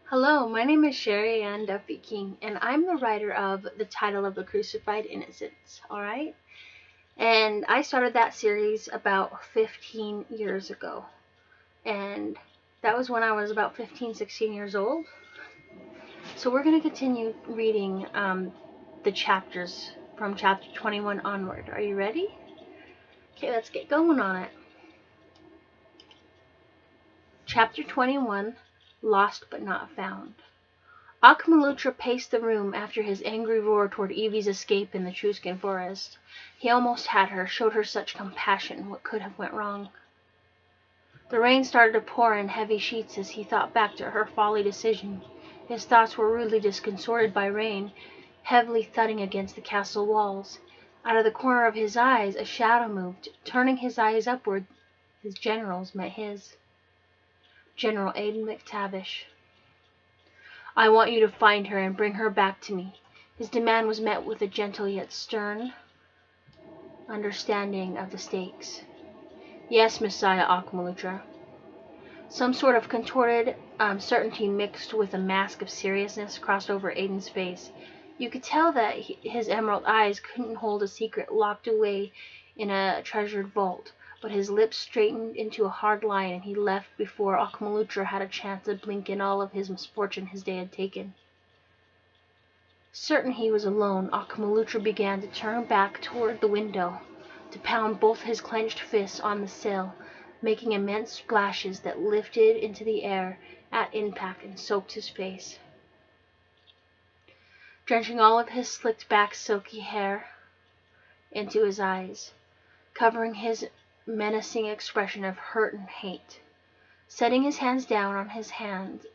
Hello, my name is SherriAnneDuffy-King, and I'm the writer of The Title of the Crucified Innocence, alright? And I started that series about 15 years ago. And that was when I was about 15, 16 years old. So we're going to continue reading the chapters from chapter 21 onward. Are you ready? Okay, let's get going on it. Chapter 21, Lost but Not Found. Akmalutra paced the room after his angry roar toward Evie's escape in the Truscan forest. He almost had her, showed her such compassion. What could have went wrong? The rain started to pour in heavy sheets as he thought back to her folly decision. His thoughts were rudely disconcerted by rain, heavily thudding against the castle walls. Out of the corner of his eyes a shadow moved. Turning his eyes upward, his general's met his. General Aiden McTavish. I want you to find her and bring her back to me. His demand was met with a gentle yet stern understanding of the stakes. Yes, Messiah Akmalutra. Some sort of contorted certainty mixed with a mask of seriousness crossed over Aiden's face. You could tell that his emerald eyes couldn't hold a secret locked away in a treasured vault, but his lips straightened into a hard line and he left before Akmalutra had a chance to blink in all of his misfortune his day had taken. Certain he was alone, Akmalutra began to turn back toward the window, to pound both his clenched fists on the sill, making immense splashes that lifted into the air at impact and soaked his face, drenching all of his slicked-back silky hair into his eyes, covering his menacing expression of hurt and hate. Setting his head down on his hands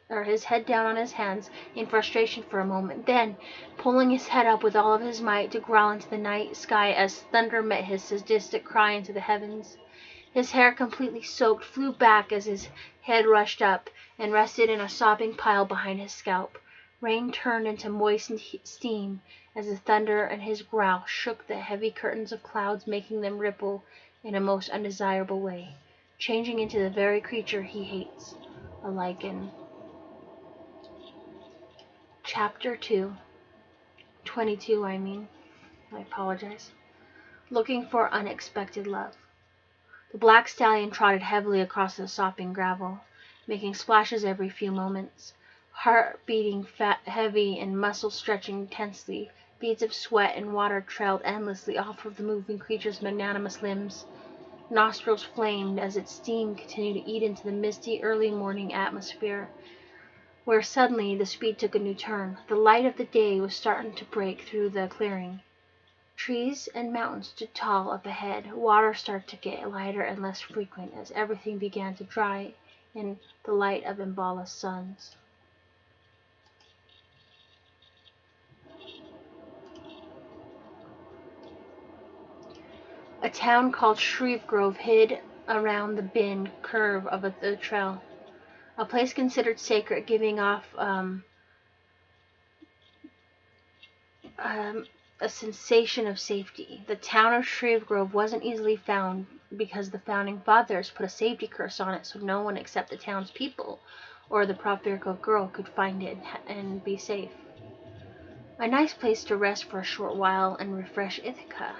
in frustration for a moment, then pulling his head up with all of his might to growl into the night sky as thunder met his sadistic cry into the heavens. His hair, completely soaked, flew back as his head rushed up and rested in a sopping pile behind his scalp. Rain turned into moistened steam as the thunder and his growl shook the heavy curtains of clouds, making them ripple in a most undesirable way, changing into the very creature he hates, a lichen. Chapter 2. 22, I apologize. Looking for unexpected love. The black stallion trotted heavily across the sopping gravel, making splashes every few moments, heart beating heavy and muscle stretching tensely. Beads of sweat and water trailed endlessly off of the moving creature's magnanimous limbs. Nostrils flamed as its steam continued to eat into the misty early morning atmosphere, where suddenly the speed took a new turn. The light of the day was starting to break through the clearing. Trees and mountains stood tall up ahead. Water started to get lighter and less frequent as everything began to dry in the light of embolished suns. A town called Shrevegrove hid around the bend curve of the trail, a place considered sacred, giving off a sensation of safety. The town of Shrevegrove wasn't easily found because the founding fathers put a safety curse on it so no one except the town's people or the Profirco girl could find it and be safe. A nice place to rest for a short while and refresh Ithaca.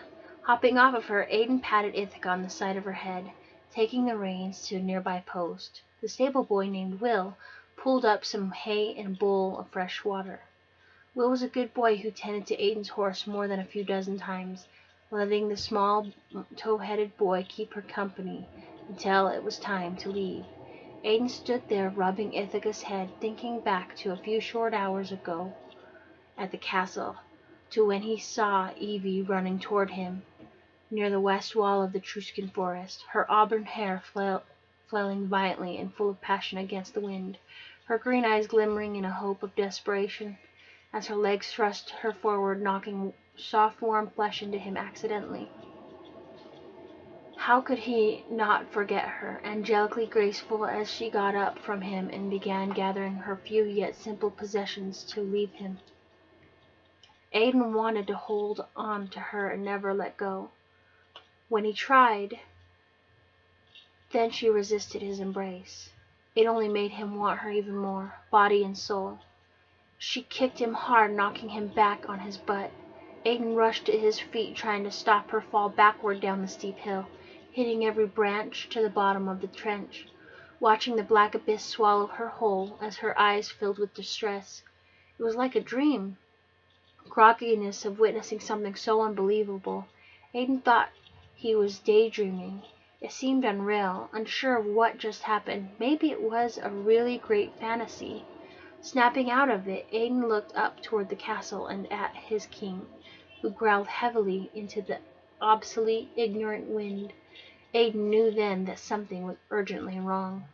Hopping off of her, Aiden patted Ithaca on the side of her head, taking the reins to a nearby post. The stable boy named Will pulled up some hay and a bowl of fresh water. Will was a good boy who tended to Aiden's horse more than a few dozen times, letting the small tow-headed boy keep her company until it was time to leave. Aiden stood there rubbing Ithaca's head, thinking back to a few short hours ago at the castle, to when he saw Evie running toward him near the west wall of the Truscan forest, her auburn hair flailing violently and full of passion against the wind, her green eyes glimmering in a hope of desperation, as her legs thrust her forward, knocking soft warm flesh into him accidentally. How could he not forget her, angelically graceful as she got up from him and began gathering her few yet simple possessions to leave him? Aiden wanted to hold on to her and never let go. When he tried, then she resisted his embrace. It only made him want her even more, body and soul. She kicked him hard, knocking him back on his butt. Aiden rushed to his feet, trying to stop her fall backward down the steep hill, hitting every branch to the bottom of the trench, watching the black abyss swallow her whole as her eyes filled with distress. It was like a dream, grogginess of witnessing something so unbelievable. Aiden thought he was daydreaming. It seemed unreal, unsure of what just happened. Maybe it was a really great fantasy. Snapping out of it, Aiden looked up toward the castle and at his king, who growled heavily into the obsolete, ignorant wind. Aiden knew then that something was urgently wrong.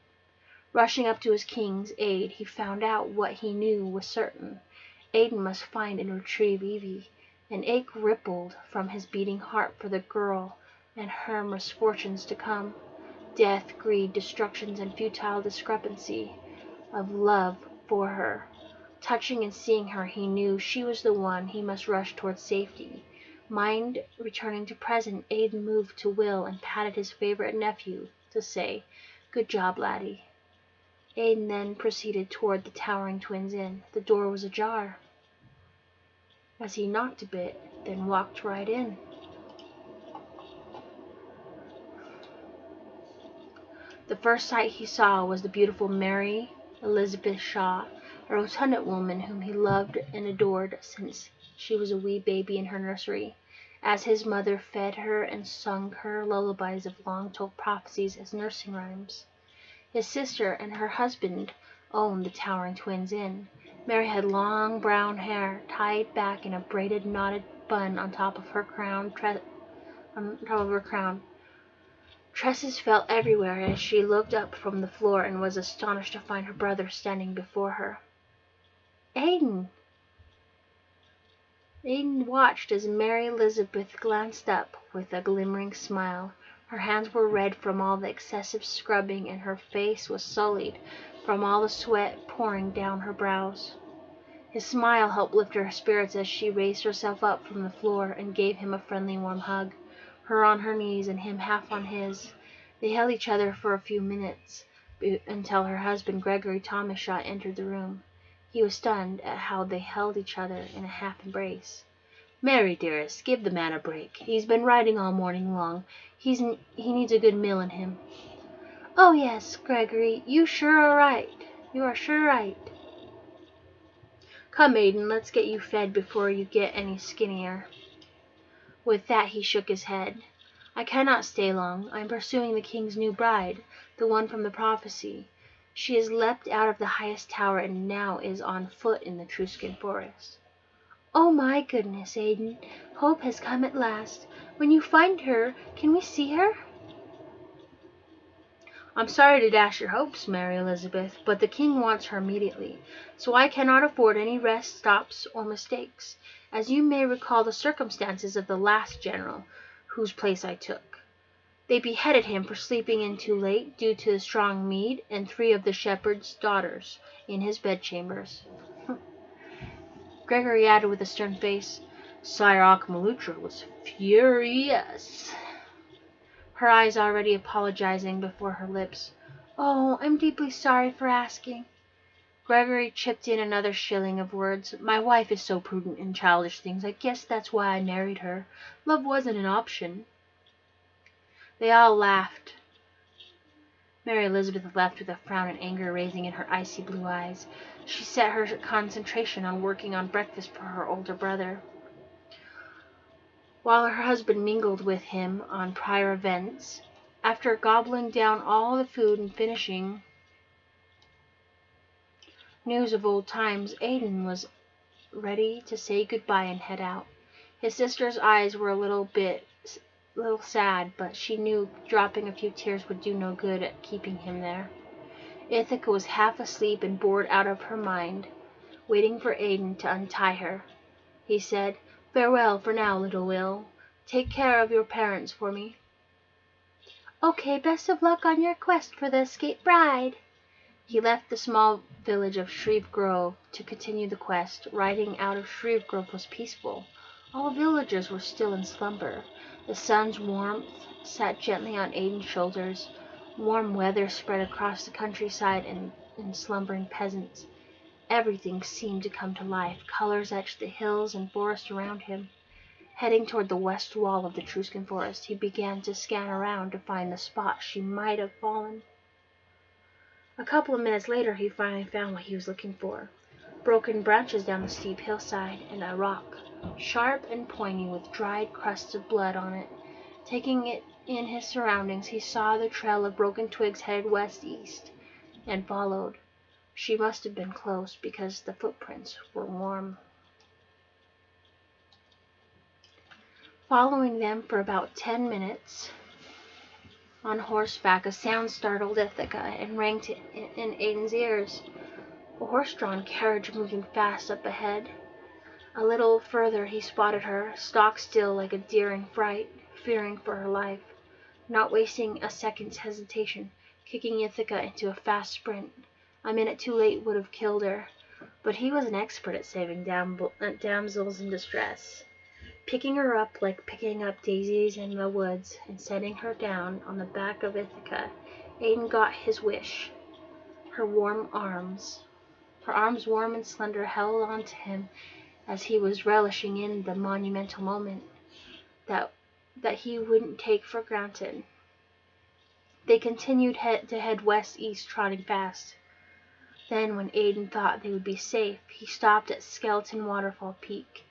Rushing up to his king's aid, he found out what he knew was certain. Aiden must find and retrieve Evie. An ache rippled from his beating heart for the girl and her misfortunes to come. Death, greed, destructions, and futile discrepancy of love for her. Touching and seeing her, he knew she was the one he must rush towards safety. Mind returning to present, Aiden moved to Will and patted his favorite nephew to say, "Good job, laddie." Aiden then proceeded toward the towering twins' inn. The door was ajar, as he knocked a bit, then walked right in. The first sight he saw was the beautiful Mary Elizabeth Shaw, a rotund woman whom he loved and adored since she was a wee baby in her nursery, as his mother fed her and sung her lullabies of long-told prophecies as nursing rhymes. His sister and her husband owned the towering twins' inn. Mary had long brown hair tied back in a braided knotted bun on top of her crown. Tresses fell everywhere as she looked up from the floor and was astonished to find her brother standing before her. Aiden! Aiden watched as Mary Elizabeth glanced up with a glimmering smile. Her hands were red from all the excessive scrubbing, and her face was sullied from all the sweat pouring down her brows. His smile helped lift her spirits as she raised herself up from the floor and gave him a friendly warm hug, her on her knees and him half on his. They held each other for a few minutes, until her husband Gregory Thomas Shaw entered the room. He was stunned at how they held each other in a half embrace. "Mary, dearest, give the man a break. He's been riding all morning long. He needs a good meal in him." "Oh yes, Gregory, you sure are right. You are sure right. Come, Aiden, let's get you fed before you get any skinnier." With that he shook his head. "I cannot stay long. I am pursuing the king's new bride, the one from the prophecy. She has leapt out of the highest tower and now is on foot in the Truscan forest." "Oh my goodness, Aiden, hope has come at last. When you find her, can we see her?" "I'm sorry to dash your hopes, Mary Elizabeth, but the king wants her immediately, so I cannot afford any rest, stops, or mistakes, as you may recall the circumstances of the last general whose place I took. They beheaded him for sleeping in too late, due to the strong mead and 3 of the shepherd's daughters in his bedchambers." Gregory added with a stern face, "Sire Akmalutra was furious." Her eyes already apologizing before her lips. "Oh, I'm deeply sorry for asking." Gregory chipped in another shilling of words. "My wife is so prudent in childish things. I guess that's why I married her. Love wasn't an option." They all laughed. Mary Elizabeth left with a frown and anger raising in her icy blue eyes. She set her concentration on working on breakfast for her older brother, while her husband mingled with him on prior events. After gobbling down all the food and finishing news of old times, Aiden was ready to say goodbye and head out. His sister's eyes were a little sad, but she knew dropping a few tears would do no good at keeping him there. Ithaca was half asleep and bored out of her mind, waiting for Aiden to untie her. He said, "Farewell for now, little Will. Take care of your parents for me." "Okay, best of luck on your quest for the escaped bride." He left the small village of Shreve Grove to continue the quest. Riding out of Shreve Grove was peaceful. All villagers were still in slumber. The sun's warmth sat gently on Aiden's shoulders. Warm weather spread across the countryside and slumbering peasants. Everything seemed to come to life. Colors etched the hills and forest around him. Heading toward the west wall of the Etruscan forest, he began to scan around to find the spot she might have fallen. A couple of minutes later, he finally found what he was looking for. Broken branches down the steep hillside, and a rock, sharp and pointy with dried crusts of blood on it. Taking it in his surroundings, he saw the trail of broken twigs headed west-east, and followed. She must have been close, because the footprints were warm. Following them for about 10 minutes on horseback, a sound startled Ithaca and rang in Aiden's ears. A horse-drawn carriage moving fast up ahead. A little further he spotted her, stock still like a deer in fright, fearing for her life. Not wasting a second's hesitation, kicking Ithaca into a fast sprint. A minute too late would have killed her, but he was an expert at saving damsels in distress. Picking her up like picking up daisies in the woods and setting her down on the back of Ithaca, Aiden got his wish. Her arms warm and slender, held on to him as he was relishing in the monumental moment that he wouldn't take for granted. They continued to head west-east, trotting fast. Then, when Aiden thought they would be safe, he stopped at Skeleton Waterfall Peak,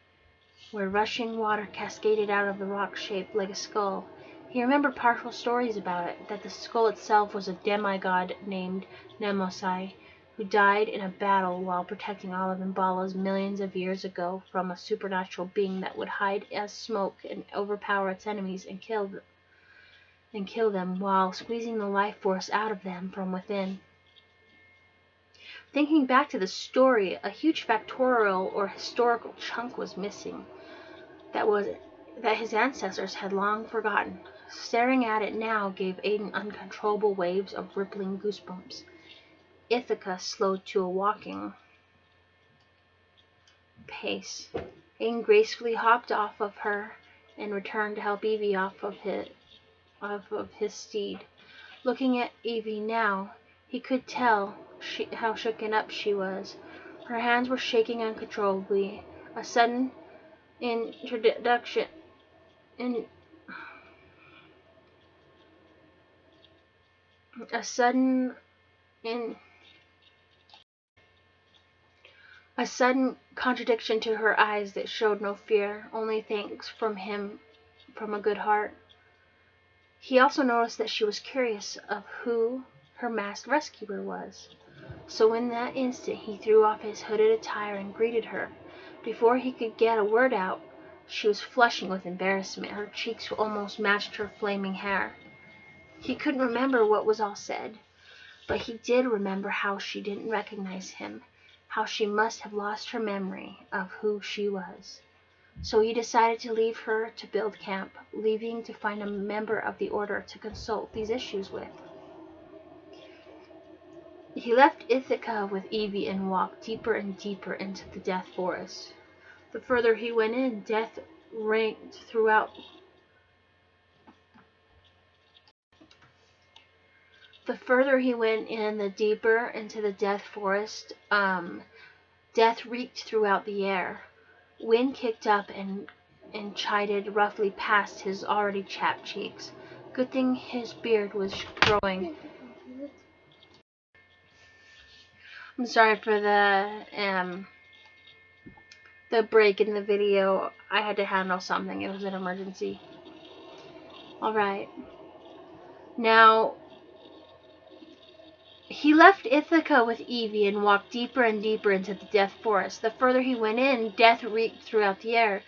where rushing water cascaded out of the rock shaped like a skull. He remembered partial stories about it, that the skull itself was a demigod named Nemosai, who died in a battle while protecting all of Imbalas millions of years ago from a supernatural being that would hide as smoke and overpower its enemies and kill them while squeezing the life force out of them from within. Thinking back to the story, a huge factorial or historical chunk was missing that his ancestors had long forgotten. Staring at it now gave Aiden uncontrollable waves of rippling goosebumps. Ithaca slowed to a walking pace. Aiden gracefully hopped off of her and returned to help Evie off of his steed. Looking at Evie now, he could tell how shooken up she was. Her hands were shaking uncontrollably. A sudden contradiction to her eyes that showed no fear, only thanks from a good heart. He also noticed that she was curious of who her masked rescuer was. So in that instant he threw off his hooded attire and greeted her. Before he could get a word out, she was flushing with embarrassment. Her cheeks almost matched her flaming hair. He couldn't remember what was all said, but he did remember how she didn't recognize him, how she must have lost her memory of who she was. So he decided to leave her to build camp, leaving to find a member of the order to consult these issues with. He left Ithaca with Evie and walked deeper and deeper into the Death Forest. The further he went in, death reigned throughout. The further he went in, the deeper into the Death Forest, death reeked throughout the air. Wind kicked up and chided roughly past his already chapped cheeks. Good thing his beard was growing. I'm sorry for the break in the video. I had to handle something. It was an emergency. Alright. Now, he left Ithaca with Evie and walked deeper and deeper into the Death Forest. The further he went in, death reeked throughout the air.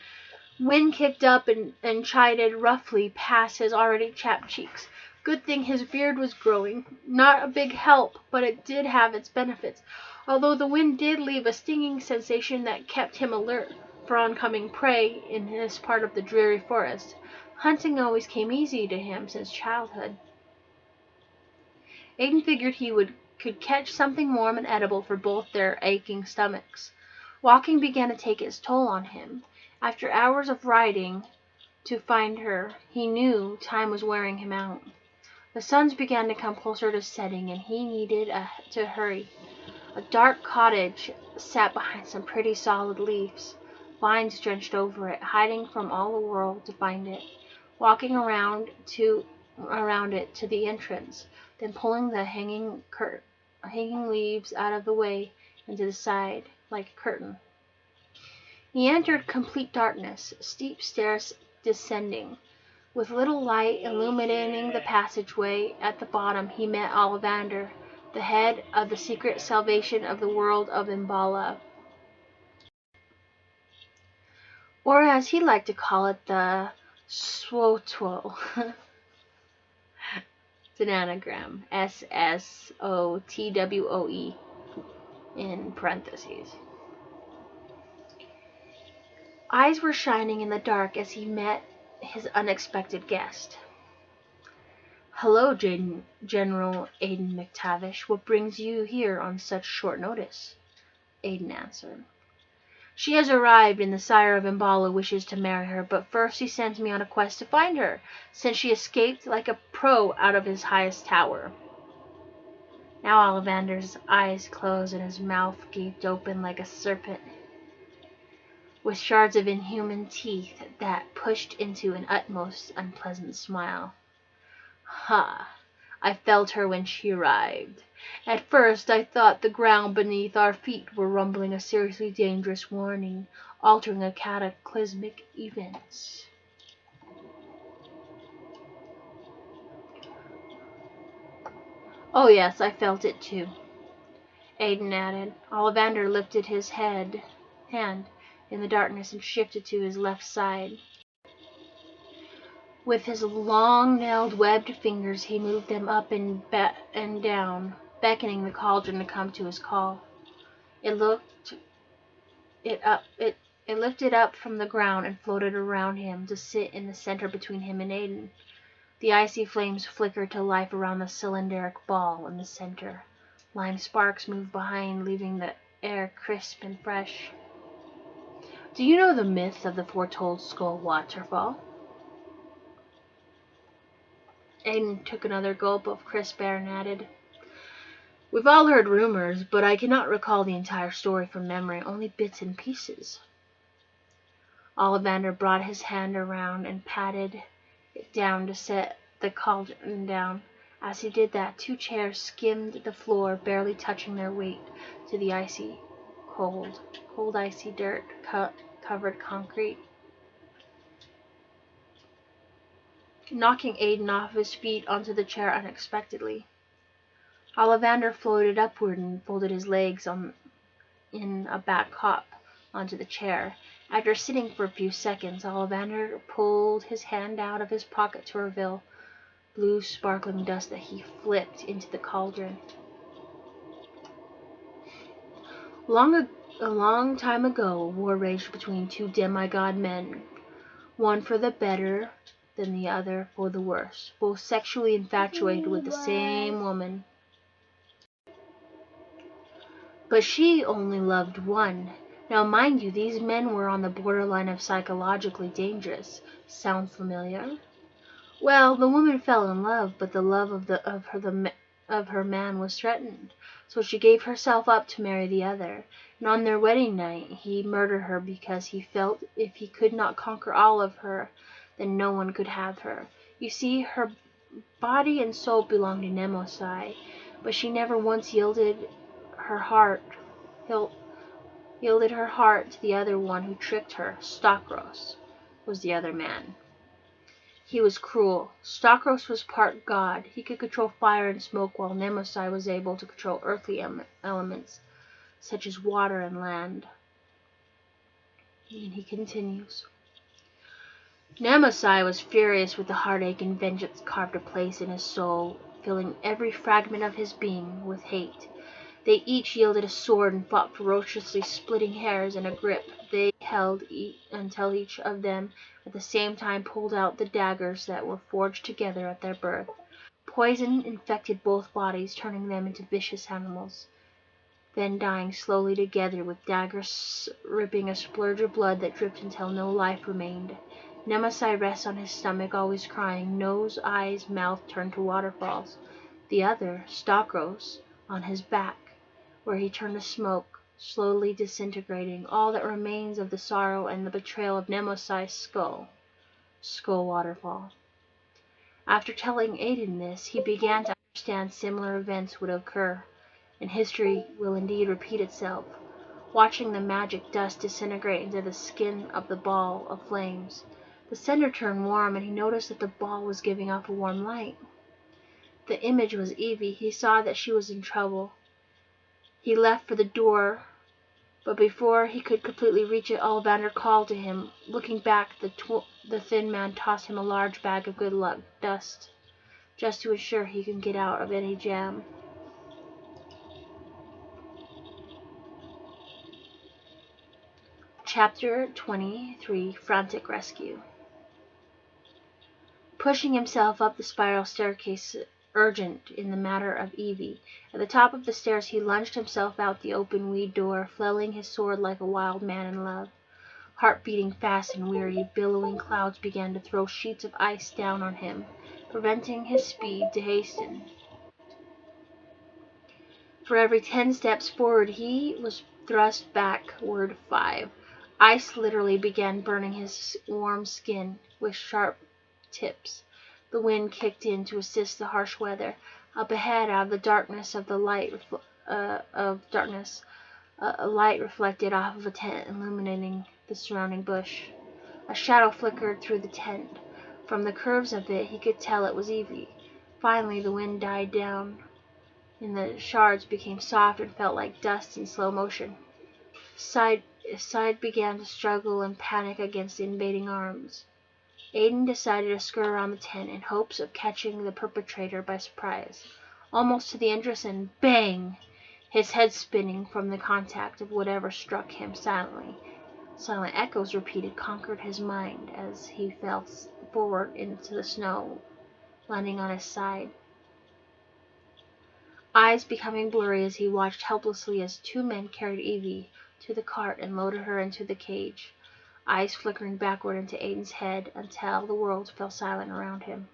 Wind kicked up and chided roughly past his already chapped cheeks. Good thing his beard was growing. Not a big help, but it did have its benefits. Although the wind did leave a stinging sensation that kept him alert for oncoming prey in this part of the dreary forest. Hunting always came easy to him since childhood. Aiden figured he could catch something warm and edible for both their aching stomachs. Walking began to take its toll on him. After hours of riding to find her, he knew time was wearing him out. The suns began to come closer to setting, and he needed to hurry. A dark cottage sat behind some pretty solid leaves. Vines drenched over it, hiding from all the world to find it. Walking around it to the entrance, then pulling the hanging leaves out of the way and to the side, like a curtain. He entered complete darkness, steep stairs descending. With little light illuminating the passageway at the bottom, he met Ollivander, the head of the secret salvation of the world of Imbala. Or as he liked to call it, the Swotwo. It's an anagram. SSOTWOE in parentheses. Eyes were shining in the dark as he met his unexpected guest. "Hello, General Aiden McTavish. What brings you here on such short notice?" Aiden answered. "She has arrived, and the sire of Imbala wishes to marry her, but first he sends me on a quest to find her, since she escaped like a pro out of his highest tower." Now Ollivander's eyes closed and his mouth gaped open like a serpent, with shards of inhuman teeth that pushed into an utmost unpleasant smile. "Ha! I felt her when she arrived. At first I thought the ground beneath our feet were rumbling a seriously dangerous warning, altering a cataclysmic event." "Oh yes, I felt it too," Aiden added. Ollivander lifted his hand in the darkness and shifted to his left side. With his long-nailed webbed fingers he moved them up and down, beckoning the cauldron to come to his call. It lifted up from the ground and floated around him to sit in the center between him and Aiden. The icy flames flickered to life around the cylindric ball in the center. Lime sparks moved behind, leaving the air crisp and fresh. "Do you know the myth of the foretold skull waterfall?" Aiden took another gulp of crisp air and added, "We've all heard rumors, but I cannot recall the entire story from memory, only bits and pieces." Ollivander brought his hand around and patted it down to set the cauldron down. As he did that, 2 chairs skimmed the floor, barely touching their weight to the cold icy dirt covered concrete, knocking Aiden off his feet onto the chair unexpectedly. Ollivander floated upward and folded his legs in a back hop onto the chair. After sitting for a few seconds, Ollivander pulled his hand out of his pocket to reveal blue sparkling dust that he flipped into the cauldron. A long time ago, a war raged between 2 demigod men, one for the better than the other for the worse, both sexually infatuated with the same woman. But she only loved one. Now mind you, these men were on the borderline of psychologically dangerous. Sound familiar? Well, the woman fell in love, but the love of her man was threatened, so she gave herself up to marry the other. And on their wedding night he murdered her because he felt if he could not conquer all of her, then no one could have her. You see, her body and soul belonged to Nemosai, but she never once yielded her heart to the other one who tricked her. Stokros was the other man. He was cruel. Stokros was part god. He could control fire and smoke, while Nemosai was able to control earthly elements, such as water and land. And he continues. Nemosai was furious with the heartache and vengeance carved a place in his soul, filling every fragment of his being with hate. They each wielded a sword and fought ferociously, splitting hairs in a grip they held until each of them at the same time pulled out the daggers that were forged together at their birth. Poison infected both bodies, turning them into vicious animals, then dying slowly together with daggers ripping a splurge of blood that dripped until no life remained. Nemesis rests on his stomach, always crying, nose, eyes, mouth turned to waterfalls. The other, Stokros, on his back, where he turned to smoke, slowly disintegrating, all that remains of the sorrow and the betrayal of Nemesis' skull. Skull Waterfall. After telling Aiden this, he began to understand similar events would occur, and history will indeed repeat itself. Watching the magic dust disintegrate into the skin of the ball of flames, the center turned warm, and he noticed that the ball was giving off a warm light. The image was Evie. He saw that she was in trouble. He left for the door, but before he could completely reach it, Ollivander called to him. Looking back, the thin man tossed him a large bag of good luck dust, just to ensure he could get out of any jam. Chapter 23: Frantic Rescue. Pushing himself up the spiral staircase, urgent in the matter of Evie, at the top of the stairs he lunged himself out the open weed door, flailing his sword like a wild man in love. Heart beating fast and weary, billowing clouds began to throw sheets of ice down on him, preventing his speed to hasten. For every 10 steps forward he was thrust backward 5. Ice literally began burning his warm skin with sharp tips. The wind kicked in to assist the harsh weather. Up ahead, out of the darkness of the light a light reflected off of a tent, illuminating the surrounding bush. A shadow flickered through the tent. From the curves of it he could tell it was Evie. Finally the wind died down, and the shards became soft and felt like dust in slow motion. Side began to struggle and panic against the invading arms. Aiden decided to skirt around the tent in hopes of catching the perpetrator by surprise. Almost to the entrance, and bang! His head spinning from the contact of whatever struck him silently. Silent echoes repeated conquered his mind as he fell forward into the snow, landing on his side. Eyes becoming blurry as he watched helplessly as 2 men carried Evie to the cart and loaded her into the cage. Eyes flickering backward into Aiden's head until the world fell silent around him.